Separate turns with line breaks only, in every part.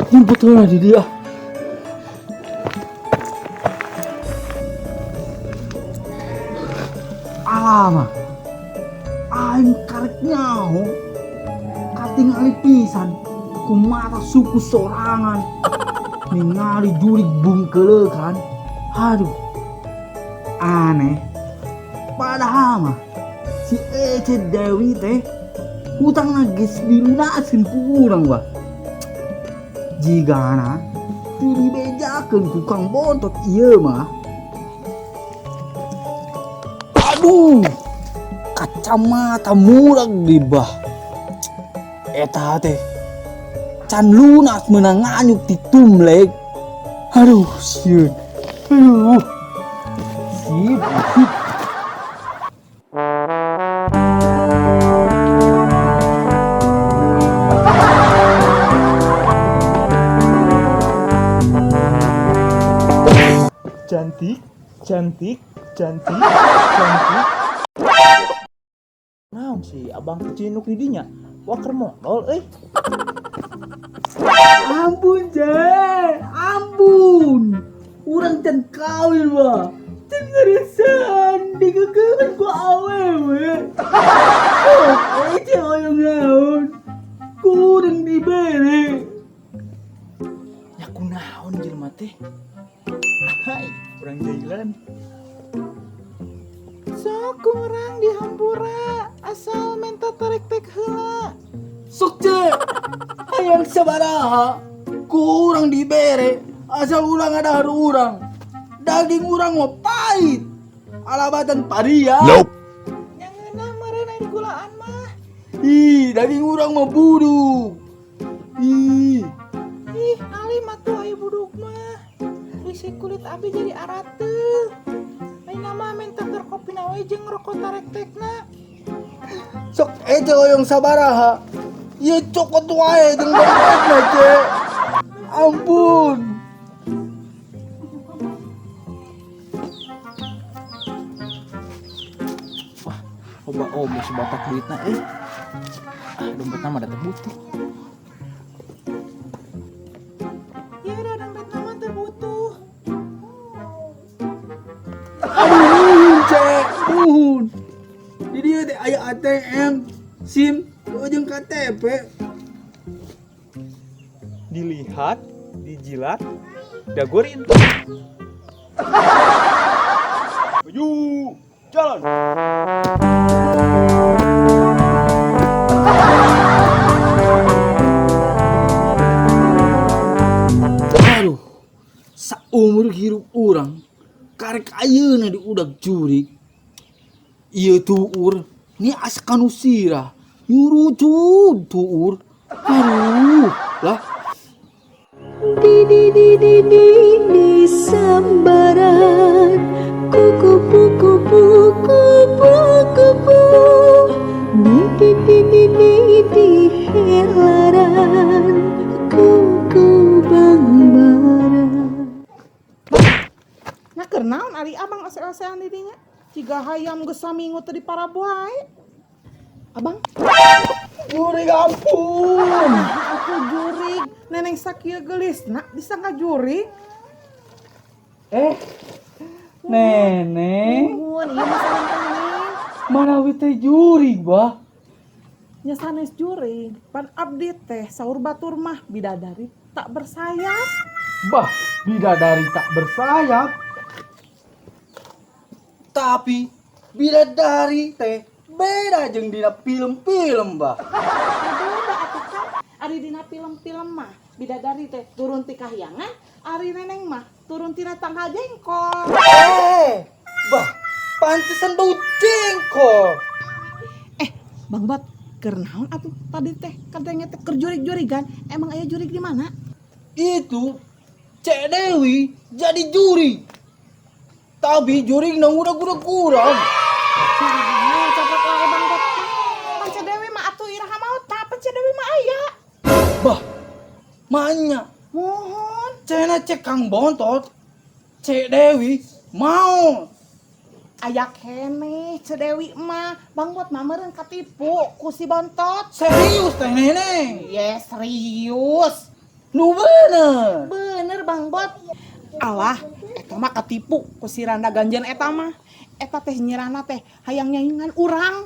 Jemput di dia. Alamak, aing karek nyaho, katingali pisan, kumata suku sorangan, ningali jurik bungkelekan, aduh, aneh, padahal mah, si Ece Dewi teh, hutang nagis dilunasin ku urang bah, jigana, tuli bejakeun ku Kang Bontot ieu mah. Aduh, kacamata murag di bah. Eta teh can lunas menang anyuk di tumlek. Aduh, sieun. Aduh. Sip.
Cantik, cantik, cantik, cantik. Naon sih abang kecinuk di dinya? Waker modal
Ampun, Je. Ampun. Urang can kawin wah. Can ngarisan digegeun ku awewe. Ece hoyong naon. Kurang dibere.
Ya kunaon jelema teh? Hai, urang jailan. Sok kurang di hampura, asal menta tarik-tek heula.
Sok Ce. Hayang sabaraha. Kurang dibere. Asal urang ada haru urang. Daging urang mah pahit. Alabatan paria.
Nope. Yang eunah meureun aya di gulaan mah.
Ih, daging urang mah buduk. Ih,
Ih, ali mah tuh aya buduk mah. Risik kulit abi jadi arateuh. Lain nama menta keur kopi na we jeung ngerokok tarek-tekna.
sok Ece hoyong sabaraha. Ieu cokot wae jeung dompetna, Ce. Ampun.
Wah, oba-oba sebatak duitna dompetna mah da teu butuh. Ya udah dompetna mah teu butuh.
Aduh, nuhun, Ce. Nuhun. Di dieu teh aya ATM, SIM, jeung KTP.
Dilihat, dijilat, dagorin. Maju, jalan.
Aduh, saumur hirup urang karek ayeuna di udag jurig. Ieu tuur, ni asa kanu sirah. Nyurucud tuur. Aduh, lah.
Di sambaran kupu di helaran kuku bangbaran.
Nah kenaon ari abang ase-asean di dinya? Ciga hayam geus samingu teu diparaboe. Abang,
Jurig ampun.
aku jurig, neneng sakieu gelisna disangka jurig.
Neneng,
Nuhun, ieu mah sareng neneng.
manawi teh jurig, bah.
Nya sanes jurig, pan abdi teh saur batur mah bidadari tak bersayap.
Bah, bidadari tak bersayap. Tapi bidadari teh beda jeung dina film-film, bah.
Beda atuh kan, ari dina film-film mah bidadari teh turun ti kahyangan, ari neneng mah turun tina tangga jengkol.
Bah, pantesan bau jengkol.
Bang Bot, keur naon atuh tadi teh katanya teh keur jurig-jurigan, emang aya jurig di mana?
Itu Cek Dewi jadi juri. Tapi juri nang udah kurang.
Nah, copot wae Bang Bot. Panca Dewi mah atuh iraha maot, Panca Dewi mah aya.
Bah, manya.
Mohon.
Cena cek Kang Bontot. Cek Dewi mau.
Aya keneh Cedewi mah, Bang Bot mah meureun katipu ku si Bontot.
Serius teh neneng.
Yes, serius.
Nu bener.
Bener Bang Bot. Alah, eta mah katipu ku si Randa Ganjen eta mah. Eta teh nyirana teh hayang nyaingan urang.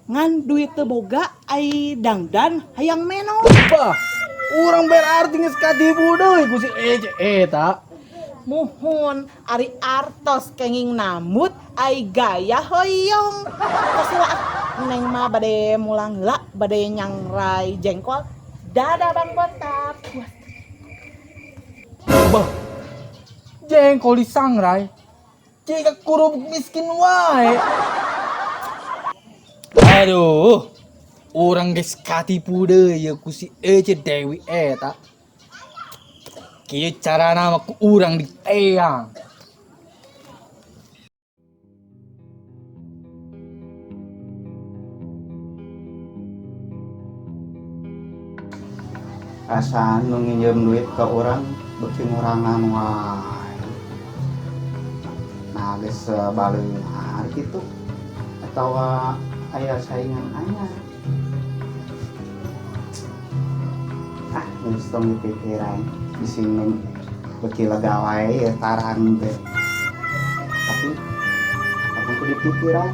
Ngan duit teu boga ai dangdan hayang meno.
Bah, urang berarti geus katipu deui ku si Ece eta.
Muhun ari artos kenging namut ai gaya hoyong. Kasila neng mah bade mulang heula bade nyangrai jengkol. Dadah Bang Botak.
Bah, jengkol disangrai. Jika kurubuk miskin wae. Aduh, orang geus katipu deui ya ku si Ece Dewi eta. Kieu carana mah ku urang diteang.
Asa nu nginjem duit ke orang beuki ngurangan wae. Nah geus baleung hari kitu atawa aya saingan anyar. Geus tong dipikiran di sini beuki lega wae tarang teh. Tapi apa ku dipikiran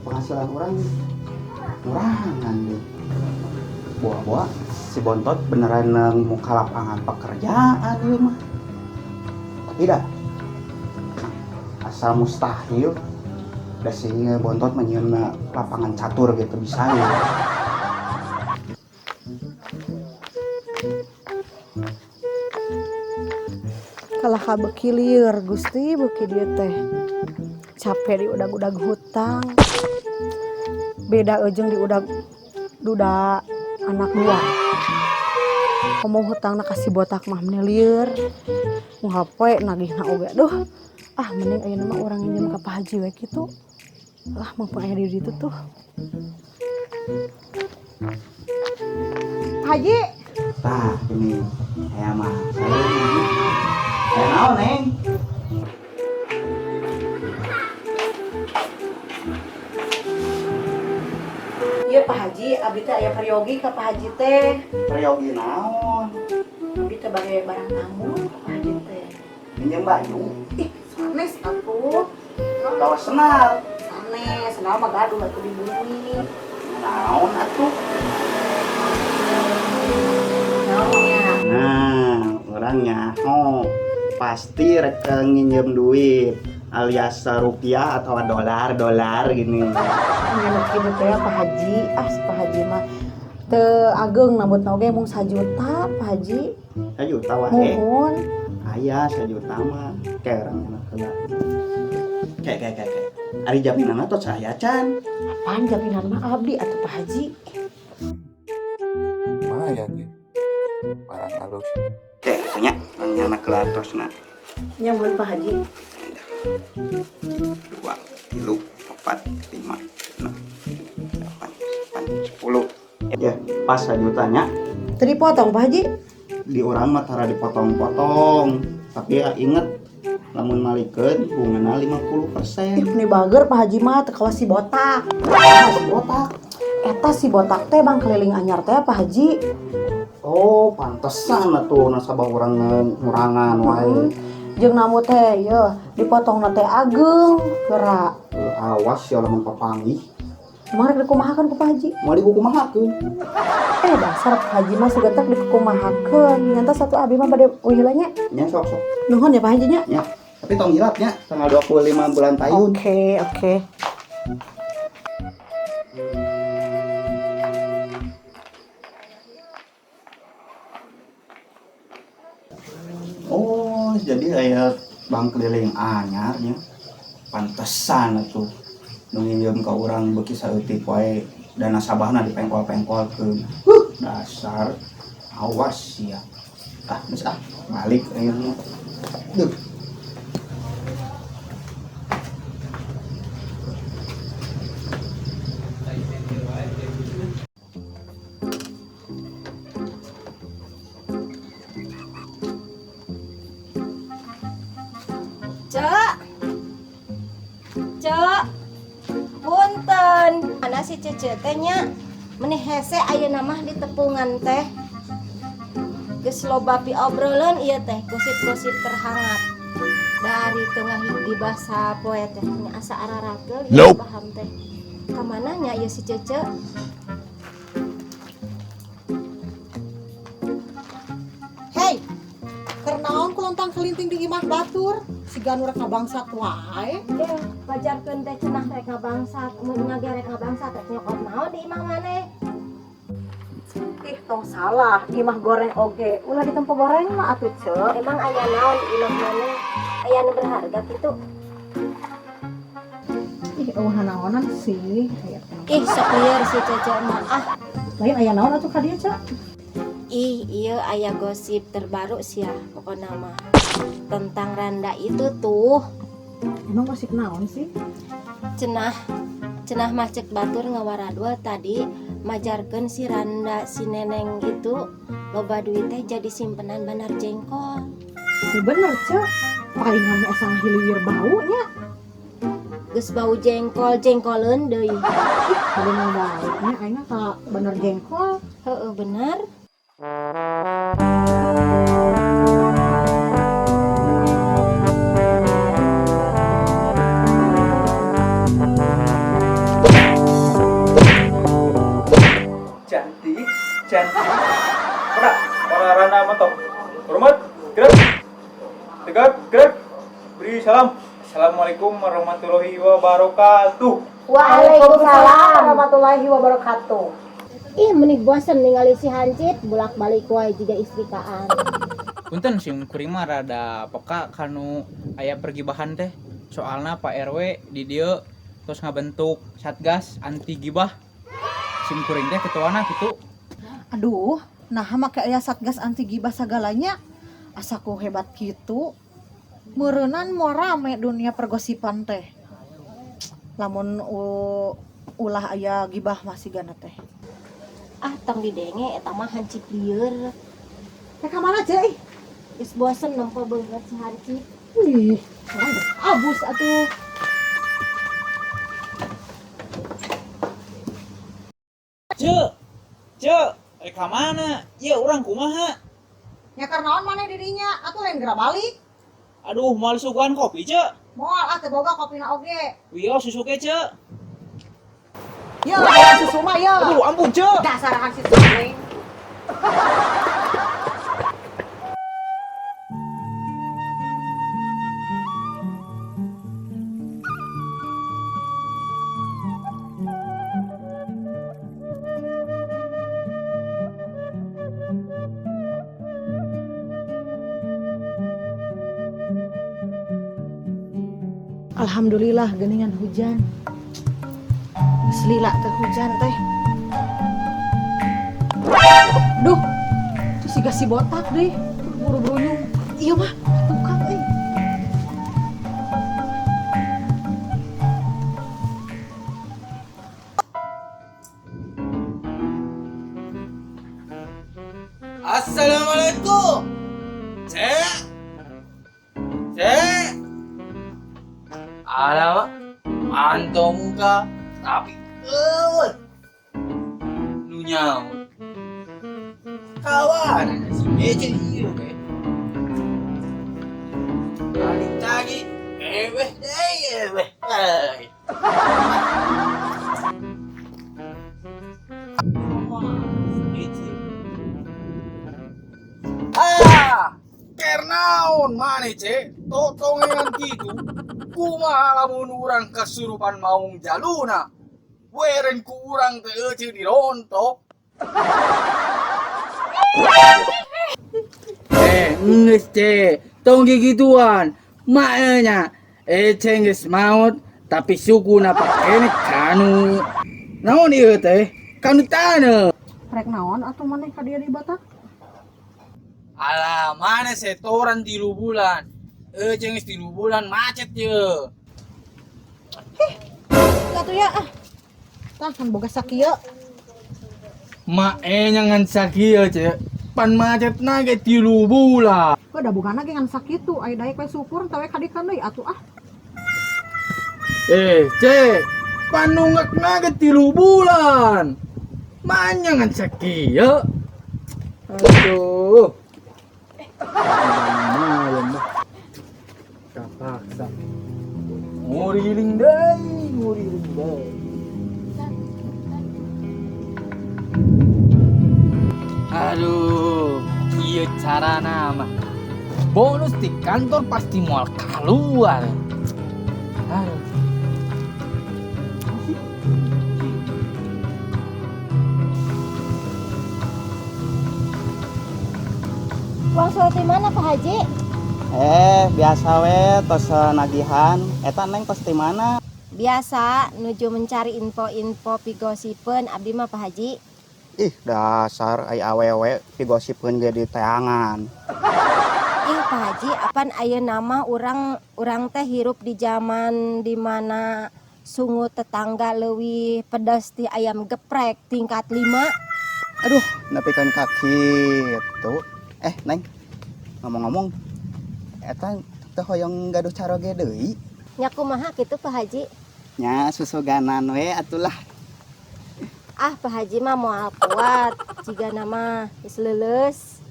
penghasilan orang ngurangan deh. Buah-buah si Bontot beneran muka lapangan pekerjaan ieu mah. Tapi dah asal mustahil da si Bontot menyieun lapangan catur gitu bisa ya.
Kalah kabeuki lieur Gusti beuki dieu teh. Capek di udag-udag hutang. Beda ujung di udag duda anak dua. Ngomong hutangna kasih botak mah meni lieur. Mu hape nagihna oge. Duh, mending ayeuna mah urang nginjem ka Pak Haji we kitu. Mumpung aya di ditu tuh. Pak Haji,
Tah ini aya mah aya naon neng?
ieu Pak Haji, abdi teh aya peryogi ka Pak Haji teh.
Peryogi naon?
Abdi teh bage barang tamu ka Pak Haji teh.
Pinjem baju.
Ih, sanes atuh.
Kawas senar.
Sanes, senal mah gaduh atuh di bumi.
Naon atuh?
Naonnya?
Nah, orangnya pasti rek nginjem duit alias rupiah atau dolar gini.
Ngeuneuh kitu teh Pak Haji, Pak Haji mah teu ageng nambutna oge mung 1 juta Pak Haji.
1 juta wae.
Muhun.
Aya 1 juta mah kayak orang enak kena. Kayak. Ari jaminanna tos saya can.
Apaan jaminan mah abdi atuh Pak Haji.
Lumayan ya, barang halus.
Kayak nya anak kelatosna.
Nyambut Pak Haji.
2, 3, 4, 5, 6, 8, 9, 10. Ya, pas 1 jutanya.
Teu dipotong Pak Haji.
Di orang mah tara dipotong-potong. Tapi ya inget lamun malikeun bungana 50%.
Ini bager Pak Haji mah teu kawas si botak.
Botak.
Eta si botak teh bang keliling anyar teh Pak Haji.
Oh, pantesan atuh nasabah urang ngurangan wae.
Jeung namu teh ye dipotongna teh ageng geura.
Awas ya lamun papanggih.
Mari dikumahakeun ku Pak Haji.
Mau dikumahakeun.
Dasar Pak Haji mah sugetak dikumahakeun. Nyanta satu abi mah bade uhila nya.
Nya sok-sok.
Nuhun ya Pak Haji nya.
Ya. Tapi tong hilapnya tanggal 25 bulan Tayun.
Oke.
Oh, jadi aya bang keliling anyarnya. Pantesan atuh. Nu nginjem ka urang beuki saeutik wae dan nasabahna dipengkol-pengkolkeun. Dasar awas ya. Geus balik ayeuna. Duh.
Cek, punten, anak si Cece teh nya meneh hese ayeuna mah di tepungan teh. Geus geus loba pi obrolan ieu teh gosip-gosip terhangat dari tengah di bahasa poe teh nya asa ararakeul ieu paham teh kamana nya ieu si Cece.
Hei, kernaon kulontang kelinting di imah batur siga nu rek ngabangsat wae.
Pajarkeun teh cenah rek ngabangsat mun nya ge rek ngabangsat rek nyokot naon di imah maneh.
Ih, tong salah, imah goreng oge. Ulah di tempat goreng mah atuh, Cek.
Emang aya naon di imah maneh aya nu berharga kitu.
Ih, eueuh naonan sih.
Ih sok lieur si Cece mah ah.
Lain aya naon atuh ka dieu, Cek?
Ih, iya aya gosip terbaru sih ya pokoknya mah tentang Randa itu tuh.
Emang gosip naon sih?
Cenah mah cek batur ngawaradua tadi majarkeun si Randa si Neneng itu loba duit teh jadi simpenan Bandar Jengkol.
Ya bener, Cek. Paling ame asa ngahiliwir baunya.
Geus bau jengkoleun deui.
Ada mau baiknya ayeuna ka bener jengkol.
Heeh bener.
Cantik. Para Rana mantap. Hormat, gerak. Beri salam. Assalamualaikum warahmatullahi wabarakatuh.
Waalaikumsalam
warahmatullahi wabarakatuh.
Ih menik bosen ningali si Hancit bolak-balik wae jiga istrikaan.
Punten sim kuring mah rada peka kanu aya pergibahan teh. Soalna Pak RW di dieu terus ngabentuk Satgas anti gibah. Sim kuring teh ketuana kitu.
Aduh, nah make aya Satgas anti gibah sagalanya. Asa ku hebat kitu. Meureunnan moal rame dunia pergosipan teh. Lamun ulah aya gibah masih gana teh.
Ah tong didenge eta mah hancip lieur.
Teh ka mana, Cek?
Geus bosen nempo beungeut si Hancip.
Wih, abus atuh.
Cek, ka mana? Ieu urang kumaha?
Nya karnaon maneh dirinya atuh lain geura balik.
Aduh, moal suguhan kopi, Cek.
Moal teh boga kopina oge.
Wiyo susu ge, Cek.
Yo, susu mah yo.
Aduh, ampun, Cek.
Dasar si Sule. Alhamdulillah geningan hujan. Selila teh hujan teh. Duh, itu si botak deh. Buru-buru nyung. Iya mah, tukang euy.
Assalamualaikum. Cek. Alamak, mantau muka, tapi nu nyaut. Kawan, si Ece iyo ke. Balik lagi, eweh. Kernaon mana Cek? Totongan gitu. Kumaha lamun urang kasurupan maung jaluna. Weren ku urang teh euceun dirontok. Geus Cek, tong gigituan. Maenya Ece geus maot tapi sukuna pakene kanu. Naon ieu teh? Kanu taneuh.
Rek naon atuh maneh ka dieu di Batak?
Alah, mana setoran 3 bulan. Cenges 3 bulan macet ye.
Atuh ya ah. Tah kan boga sakieu.
Maenya ngan sakieu Cek. Pan macet nage 3 bulan.
Udah bukan lagi ngan sakitu. Aya daek we syukur tawe kadikan deui atuh ah.
Cek. Panunggak nage 3 bulan. Manya ngan sakieu. Aduh.
cara nama bonus di kantor pasti mau keluar. Aduh.
Uang surat mana Pak Haji?
Biasa we tos nagihan. Eta neng tos di mana?
Biasa nuju mencari info-info pigosipeun abdi mah Pak Haji.
Ih, dasar ai awewe pigosipkeun ge di teangan.
Ih Pak Haji, apan aya nama urang teh hirup di zaman dimana sungut tetangga leuwih pedas ti ayam geprek tingkat 5.
Aduh, nepikeun kaki itu. Neng, ngomong-ngomong, eta teh hoyong gaduh caroge deui.
Nya kumaha kitu Pak Haji?
Nya susuganan we atulah.
Ah Pak Haji mah moal kuat, jiga nama geus leuleus.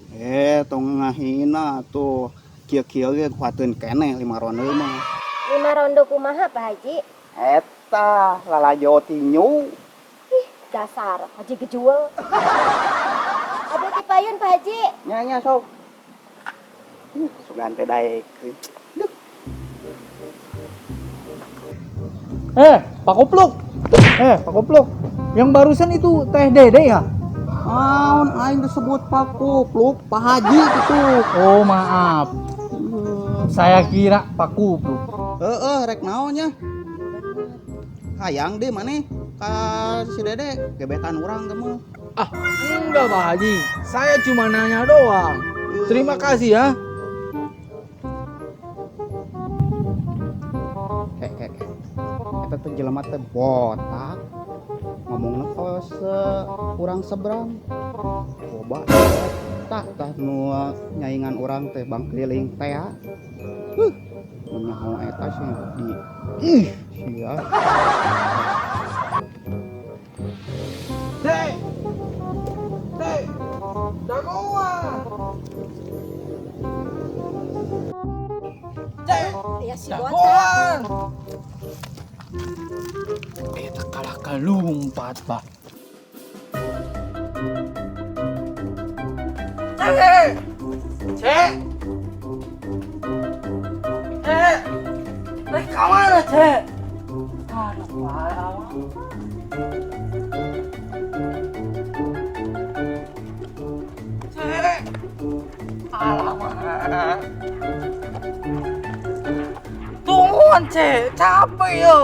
Tong ngahina tuh. Kieu-kieu ge kuateun keneh 5 ronde mah.
5 rondo kumaha Pak Haji?
Eta lalajo tinyu.
Ih, dasar Haji gejuel. Abdi ti payun Pak Haji.
Nya sok. Sugan teh daek.
Pak Kupluk. Yang barusan itu Teh Dede ya?
Naon aing disebut Pak Kupluk, Pak Haji gitu.
Oh, maaf. Saya kira Pak Kupluk.
Rek naonnya? Hayang deh maneh ka si Dede gebetan urang temu.
Enggak Pak Haji, saya cuma nanya doang. Terima kasih ya.
Eta teh jelema teh botak. Ngomongna kos urang seberang. Coba tah nu nyaingan urang teh bang keliling teh. Nyaho eta sih di sia.
Teh, dagoan.
Ya si botak.
Dagoan. Eta kalah kalumpat, Pak. Cek. Rek kamana, Cek? Aduh, parah. Cek. Alamak. Tungguan, Cek. Capek ya.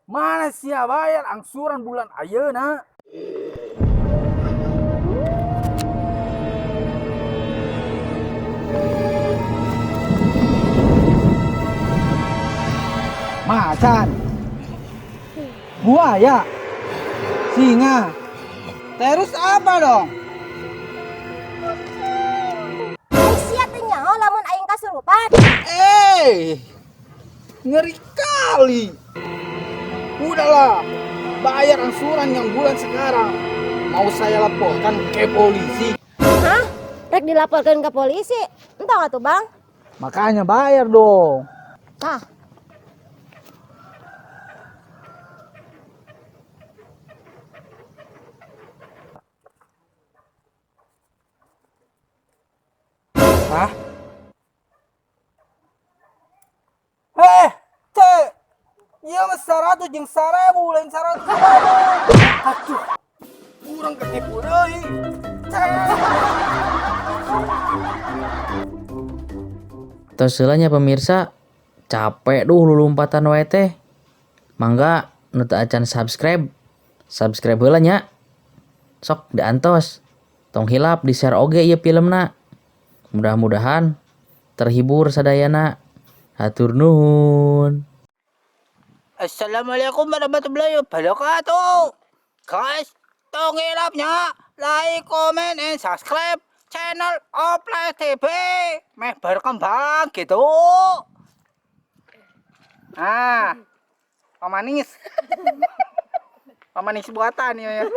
Mana sia bayar angsuran bulan ayeuna? Macan, buaya, singa, terus apa dong?
Sia teh nyaho lamun aing kasurupan.
Ngeri kali. Udahlah, bayar angsuran yang bulan sekarang. Mau saya laporkan ke polisi.
Hah? Rek dilaporkan ke polisi? Entah atuh Bang.
Makanya bayar dong.
Tah.
Hah? Cek. Iya mah 100 jeung 1000 lain 100. Aduh. Kurang ketipu deui.
Tos heulanya pemirsa, capek lulumpatan wae teh. Mangga nu teu acan subscribe heula nya. Sok diantos. Tong hilap di share oge ieu filmna. Mudah-mudahan terhibur sadayana. Hatur nuhun.
Assalamualaikum warahmatullahi wabarakatuh. Guys, tong hilapnya like, comment, and subscribe channel Oples TV. Meh berkembang gitu. Pamanis. pamanis buatan ya.